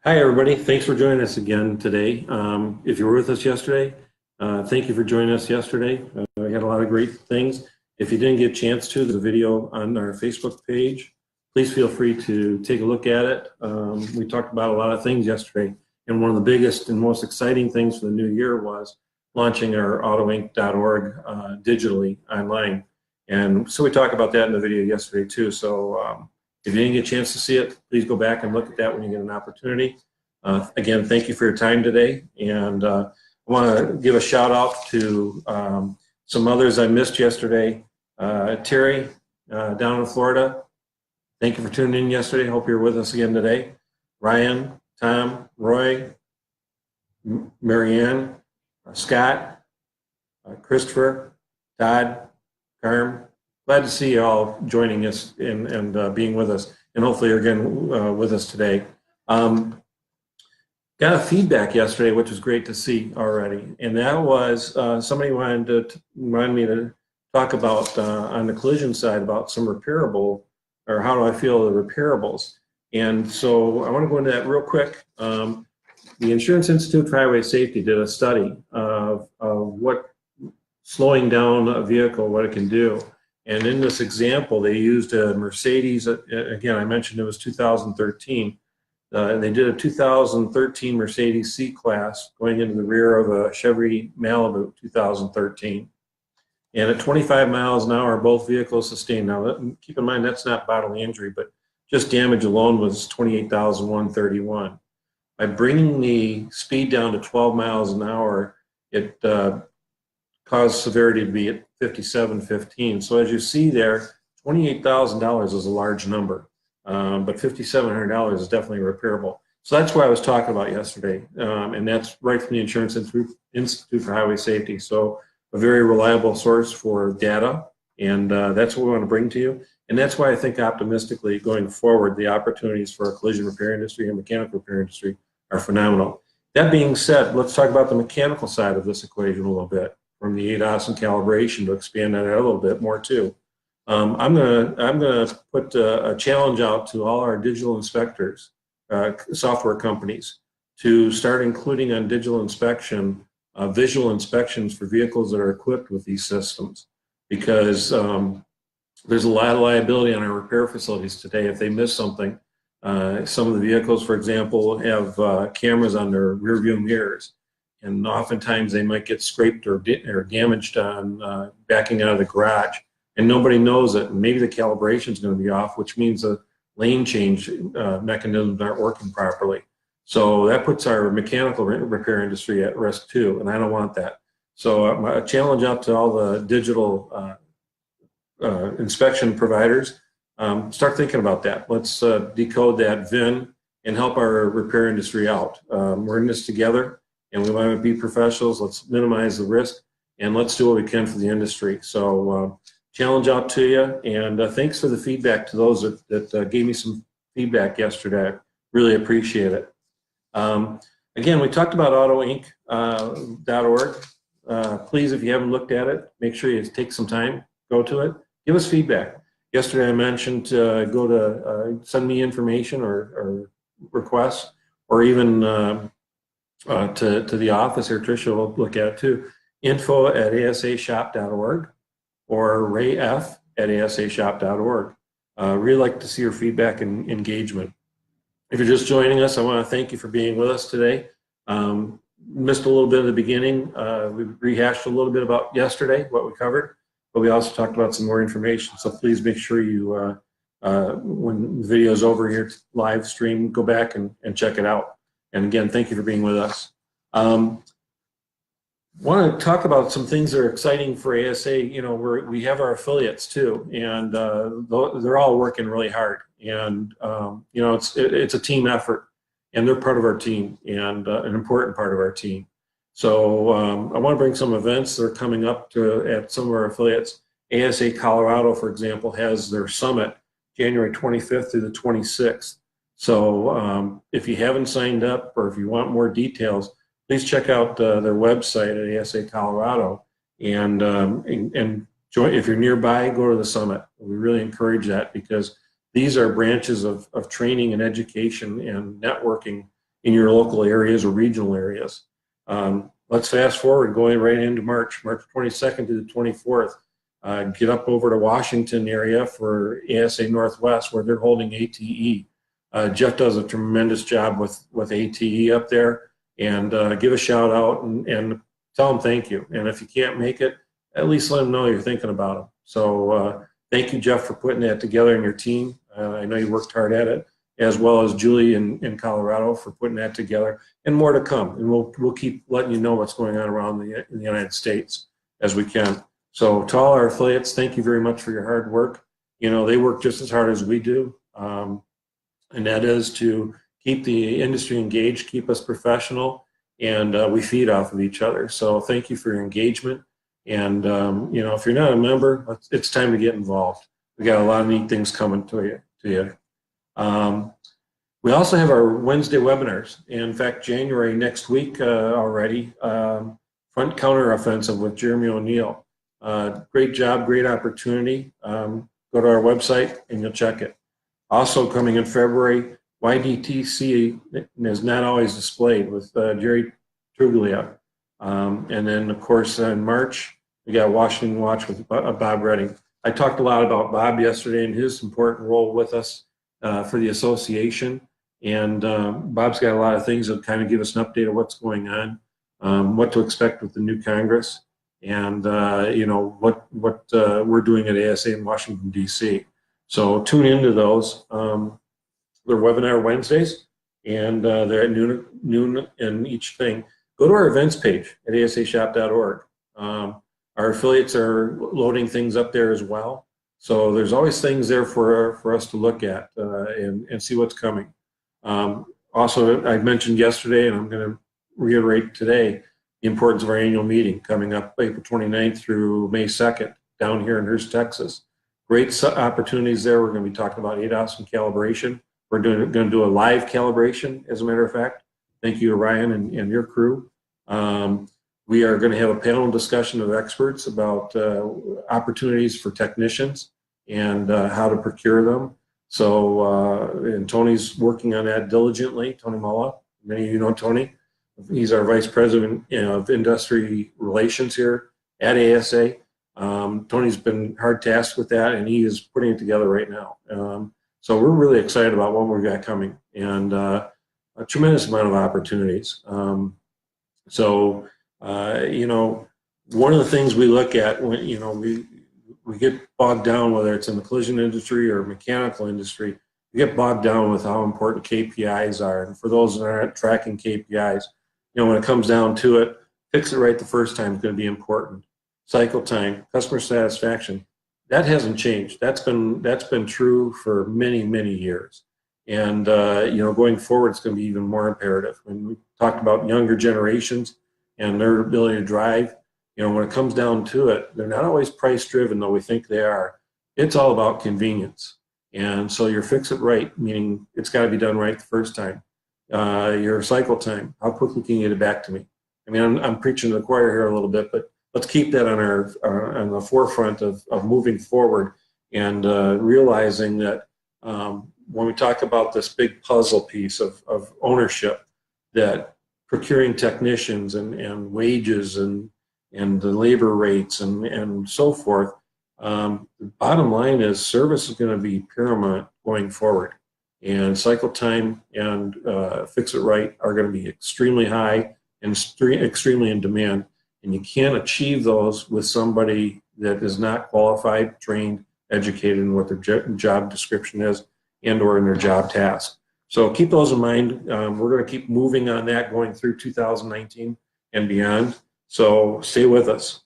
Hi, everybody. Thanks for joining us again today. If you were with us yesterday, thank you for joining us yesterday. We had a lot of great things. If you didn't get a chance to, there's a video on our Facebook page. Please feel free to take a look at it. We talked about a lot of things yesterday, and one of the biggest and most exciting things for the new year was launching our autoinc.org digitally online. And so we talked about that in the video yesterday too. So if you didn't get a chance to see it, please go back and look at that when you get an opportunity. Again, thank you for your time today. And I want to give a shout out to some others I missed yesterday. Terry, down in Florida, thank you for tuning in yesterday. Hope you're with us again today. Ryan, Tom, Roy, Marianne, Scott, Christopher, Todd, Carm. Glad to see you all joining us and being with us, and hopefully you're again with us today. Got a feedback yesterday, which was great to see already, and that was somebody wanted me to talk about on the collision side about some repairable, or how do I feel the repairables. And so I want to go into that real quick. The Insurance Institute for Highway Safety did a study of what slowing down a vehicle, what it can do. And in this example, they used a Mercedes, again, I mentioned it was 2013. They did a 2013 Mercedes C-Class going into the rear of a Chevy Malibu 2013. And at 25 miles an hour, both vehicles sustained. Now, keep in mind, that's not bodily injury, but just damage alone was $28,131. By bringing the speed down to 12 miles an hour, it caused severity to be at 57.15. So as you see there, $28,000 is a large number, but $5,700 is definitely repairable. So that's what I was talking about yesterday, and that's right from the Insurance Institute for Highway Safety. So a very reliable source for data, and that's what we want to bring to you. And that's why I think optimistically going forward, the opportunities for our collision repair industry and mechanical repair industry are phenomenal. That being said, let's talk about the mechanical side of this equation a little bit, from the ASA and calibration, to expand on that a little bit more too. I'm gonna put a challenge out to all our digital inspectors, software companies, to start including on digital inspection, visual inspections for vehicles that are equipped with these systems, because there's a lot of liability on our repair facilities today if they miss something. Some of the vehicles, for example, have cameras on their rear view mirrors, and oftentimes they might get scraped or damaged on backing out of the garage, and nobody knows it, and maybe the calibration is going to be off, which means the lane change mechanisms aren't working properly. So that puts our mechanical repair industry at risk too, and I don't want that. So a challenge out to all the digital inspection providers, start thinking about that. Let's decode that VIN and help our repair industry out. We're in this together, and we want to be professionals. Let's minimize the risk, and let's do what we can for the industry. So challenge out to you, and thanks for the feedback to those that gave me some feedback yesterday. I really appreciate it. Again, we talked about autoinc.org. Please, if you haven't looked at it, make sure you take some time, go to it, give us feedback. Yesterday I mentioned go to send me information or requests, or even to the office here. Tricia will look at it too. info@asashop.org or rayf@asashop.org. Really like to see your feedback and engagement. If you're just joining us, I want to thank you for being with us today. Missed a little bit at the beginning. We rehashed a little bit about yesterday, what we covered, but we also talked about some more information. So please make sure you, when the video is over here, live stream, go back and check it out. And again, thank you for being with us. Want to talk about some things that are exciting for ASA. You know, we have our affiliates too, and they're all working really hard. And you know, it's a team effort, and they're part of our team, and an important part of our team. So I want to bring some events that are coming up at some of our affiliates. ASA Colorado, for example, has their summit January 25th through the 26th. So if you haven't signed up, or if you want more details, please check out their website at ASA Colorado, and join. If you're nearby, go to the summit. We really encourage that, because these are branches of training and education and networking in your local areas or regional areas. Let's fast forward, going right into March 22nd to the 24th. Get up over to Washington area for ASA Northwest, where they're holding ATE. Jeff does a tremendous job with ATE up there, and give a shout out and tell them thank you. And if you can't make it, at least let them know you're thinking about them. So thank you, Jeff, for putting that together and your team. I know you worked hard at it, as well as Julie in Colorado for putting that together, and more to come. And we'll keep letting you know what's going on around in the United States as we can. So to all our affiliates, thank you very much for your hard work. You know, they work just as hard as we do, and that is to keep the industry engaged, keep us professional, and we feed off of each other. So thank you for your engagement. And you know, if you're not a member, it's time to get involved. We got a lot of neat things coming to you. We also have our Wednesday webinars. In fact, January next week already, Front Counter Offensive with Jeremy O'Neill. Great job, great opportunity. Go to our website and you'll check it. Also coming in February, YDTC is not always displayed with Jerry Truglia. And then, of course, in March, we got Washington Watch with Bob Redding. I talked a lot about Bob yesterday and his important role with us for the association. And Bob's got a lot of things that kind of give us an update of what's going on, what to expect with the new Congress, and you know, what we're doing at ASA in Washington, D.C. So tune into those. They're webinar Wednesdays, and they're at noon in each thing. Go to our events page at asashop.org. Our affiliates are loading things up there as well. So there's always things there for us to look at and see what's coming. Also, I mentioned yesterday, and I'm going to reiterate today, the importance of our annual meeting coming up April 29th through May 2nd down here in Hurst, Texas. Great opportunities there. We're going to be talking about ADOS and calibration. We're going to do a live calibration, as a matter of fact. Thank you to Ryan and your crew. We are going to have a panel discussion of experts about opportunities for technicians and how to procure them. So, and Tony's working on that diligently, Tony Mulla. Many of you know Tony. He's our Vice President of Industry Relations here at ASA. Tony's been hard tasked with that, and he is putting it together right now. So we're really excited about what we've got coming, and a tremendous amount of opportunities. So, you know, one of the things we look at when, you know, we get bogged down, whether it's in the collision industry or mechanical industry, we get bogged down with how important KPIs are. And for those that aren't tracking KPIs, you know, when it comes down to it, fix it right the first time is going to be important. Cycle time, customer satisfaction, that hasn't changed. That's been true for many, many years. And, you know, going forward, it's going to be even more imperative. When we talked about younger generations and their ability to drive, you know, when it comes down to it, they're not always price driven, though we think they are. It's all about convenience. And so your fix it right, meaning it's got to be done right the first time. Your cycle time, how quickly can you get it back to me? I mean, I'm preaching to the choir here a little bit, but let's keep that on the forefront of moving forward and realizing that when we talk about this big puzzle piece of ownership, that procuring technicians and wages and the labor rates and so forth, the bottom line is service is going to be paramount going forward. And cycle time and fix it right are going to be extremely high and extremely in demand. And you can't achieve those with somebody that is not qualified, trained, educated in what their job description is and or in their job task. So keep those in mind. We're going to keep moving on that going through 2019 and beyond. So stay with us.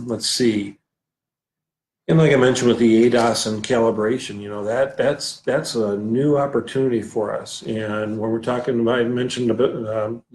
Let's see. And like I mentioned with the ADOS and calibration, you know, that's a new opportunity for us. And when we're talking about, I mentioned a bit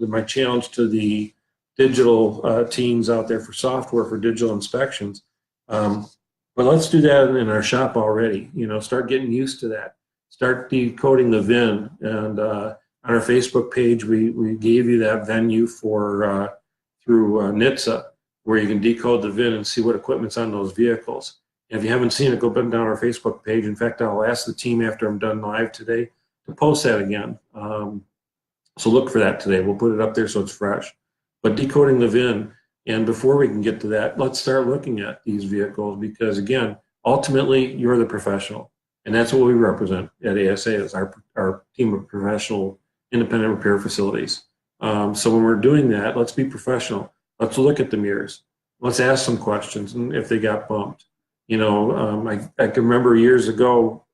my challenge to the digital teams out there for software for digital inspections. But let's do that in our shop already. You know, start getting used to that. Start decoding the VIN. And on our Facebook page, we gave you that venue for through NHTSA, where you can decode the VIN and see what equipment's on those vehicles. If you haven't seen it, go down our Facebook page. In fact, I'll ask the team after I'm done live today to post that again. So look for that today. We'll put it up there so it's fresh. But decoding the VIN, and before we can get to that, let's start looking at these vehicles because, again, ultimately, you're the professional. And that's what we represent at ASA is our team of professional independent repair facilities. So when we're doing that, let's be professional. Let's look at the mirrors. Let's ask some questions and if they got bumped. You know, I can remember years ago,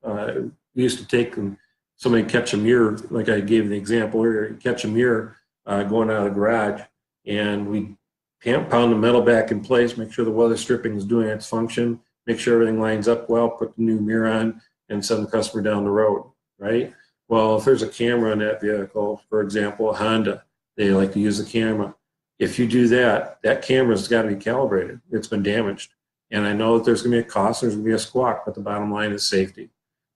we used to take and somebody catch a mirror, like I gave the example earlier, catch a mirror going out of the garage, and we pound the metal back in place, make sure the weather stripping is doing its function, make sure everything lines up well, put the new mirror on, and send the customer down the road, right? Well, if there's a camera on that vehicle, for example, a Honda, they like to use the camera. If you do that, that camera's got to be calibrated. It's been damaged. And I know that there's going to be a cost, there's going to be a squawk, but the bottom line is safety.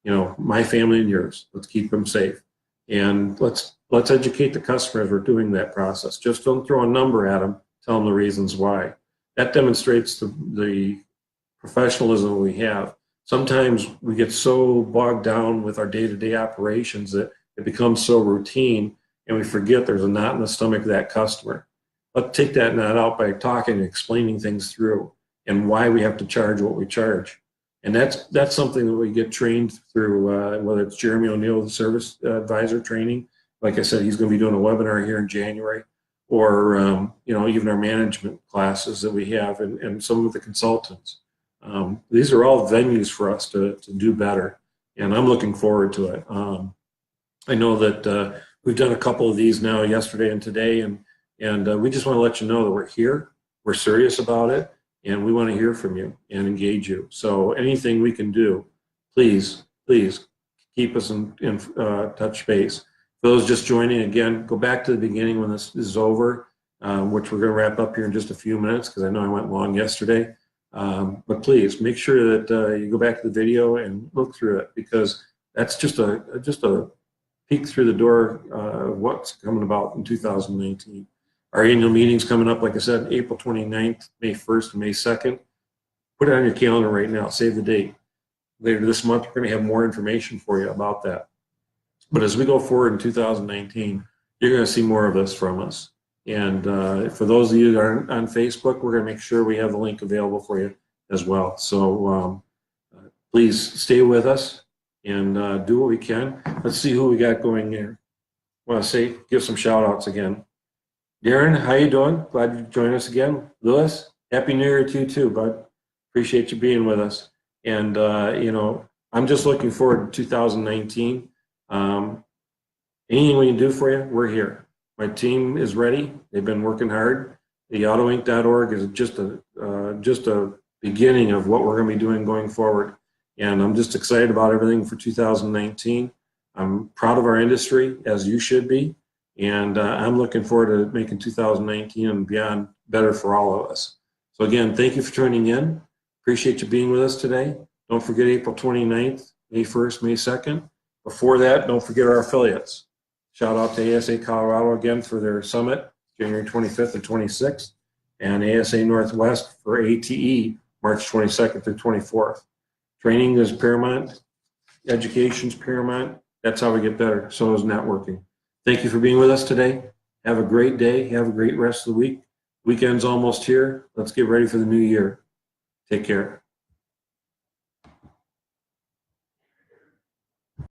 You know, my family and yours, let's keep them safe. And let's educate the customer as we're doing that process. Just don't throw a number at them, tell them the reasons why. That demonstrates the professionalism we have. Sometimes we get so bogged down with our day-to-day operations that it becomes so routine and we forget there's a knot in the stomach of that customer. Let's take that knot out by talking and explaining things through and why we have to charge what we charge. And that's something that we get trained through, whether it's Jeremy O'Neill, the service advisor training. Like I said, he's going to be doing a webinar here in January, or you know, even our management classes that we have, and some of the consultants. These are all venues for us to do better, and I'm looking forward to it. I know that we've done a couple of these now, yesterday and today, and we just want to let you know that we're here, we're serious about it, and we want to hear from you and engage you. So anything we can do, please keep us in touch base. For those just joining, again, go back to the beginning when this is over, which we're going to wrap up here in just a few minutes because I know I went long yesterday. But please make sure that you go back to the video and look through it, because that's just a peek through the door of what's coming about in 2019. Our annual meeting's coming up, like I said, April 29th, May 1st, and May 2nd. Put it on your calendar right now. Save the date. Later this month, we're going to have more information for you about that. But as we go forward in 2019, you're going to see more of this from us. And for those of you that aren't on Facebook, we're going to make sure we have the link available for you as well. So please stay with us and do what we can. Let's see who we got going here. I want to give some shout outs again. Darren, how you doing? Glad you joined us again. Lewis, Happy New Year to you too, bud. Appreciate you being with us. And, you know, I'm just looking forward to 2019. Anything we can do for you, we're here. My team is ready. They've been working hard. The autoinc.org is just a beginning of what we're going to be doing going forward. And I'm just excited about everything for 2019. I'm proud of our industry, as you should be. And I'm looking forward to making 2019 and beyond better for all of us. So again, thank you for tuning in. Appreciate you being with us today. Don't forget April 29th, May 1st, May 2nd. Before that, don't forget our affiliates. Shout out to ASA Colorado again for their summit, January 25th and 26th, and ASA Northwest for ATE, March 22nd through 24th. Training is paramount. Education's paramount. That's how we get better. So is networking. Thank you for being with us today. Have a great day. Have a great rest of the week. Weekend's almost here. Let's get ready for the new year. Take care.